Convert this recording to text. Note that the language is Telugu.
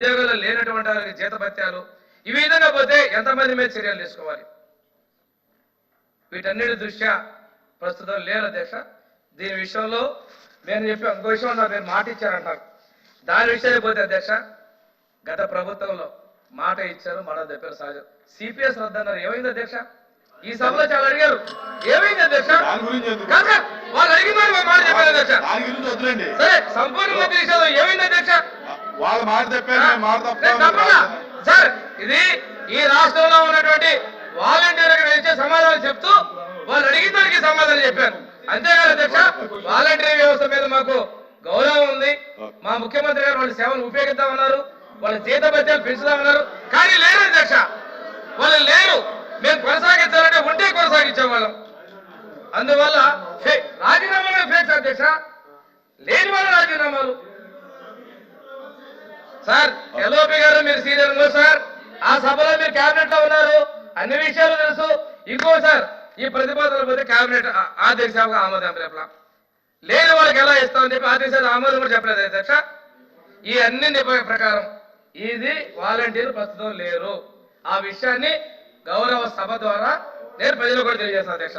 ఉద్యోగాలు లేనటువంటి వారికి జీతభత్యాలు ఈ విధంగా పోతే ఎంతమంది మీద చర్యలు తీసుకోవాలి? వీటన్నిటి దృష్ట్యా ప్రస్తుతం లేరు అధ్యక్ష. దీని విషయంలో నేను చెప్పి ఇంకో విషయం నాకు నేను మాట ఇచ్చారంటారు. దాని విషయానికి పోతే అధ్యక్ష, గత ప్రభుత్వంలో మాట ఇచ్చారు, మాట చెప్పారు సహజం. సిపిఎస్ రద్దన్నారు. ఏమైంది అధ్యక్ష? ఈ సభలో చాలా అడిగారు, ఏమైంది అధ్యక్ష? వాళ్ళు అడిగినారు, మాట చెప్పారు అధ్యక్ష. సరే, సంపూర్ణ విషయాలు ఏమైంది అధ్యక్ష? వాళ్ళు మాట చెప్పారు సార్. ఇది ఈ రాష్ట్రంలో ఉన్నటువంటి వాలంటీర్లకు ఇచ్చే సమాధానం చెప్తూ వాళ్ళు అడిగిన దానికి సమాధానం చెప్పారు. అంతేకాదు అధ్యక్ష, వాలంటీర్ వ్యవస్థ మీద మాకు గౌరవం ఉంది. మా ముఖ్యమంత్రి గారు వాళ్ళ సేవలు ఉపయోగిద్దామన్నారు, వాళ్ళ జీతభత్యాలు పెంచుదామన్నారు. కానీ లేరు అధ్యక్ష, వాళ్ళు లేరు. మేము కొనసాగించాలంటే ఉంటే కొనసాగించేవాళ్ళం. అందువల్ల రాజీనామాలు ఫేక్స్ అధ్యక్ష, లేని వాళ్ళ రాజీనామాలు. సార్ ఎల్ఓపి గారు మీరు సీనియర్ ఉన్నారు సార్, ఆ సభలో మీరు కేబినెట్ లో ఉన్నారు, అన్ని విషయాలు తెలుసు. ఇంకో సార్, ఈ ప్రతిపాదనలు పోతే కేబినెట్ ఆదేశాలు ఆమోదం చెప్పలా, లేని వాళ్ళకి ఎలా ఇస్తామని చెప్పి ఆదేశాలు ఆమోదం కూడా చెప్పలేదు అధ్యక్ష. ఈ అన్ని నిబంధనల ప్రకారం ఇది వాలంటీర్లు ప్రస్తుతం లేరు. ఆ విషయాన్ని గౌరవ సభ ద్వారా నేను ప్రజలు కూడా తెలియజేస్తాను అధ్యక్ష.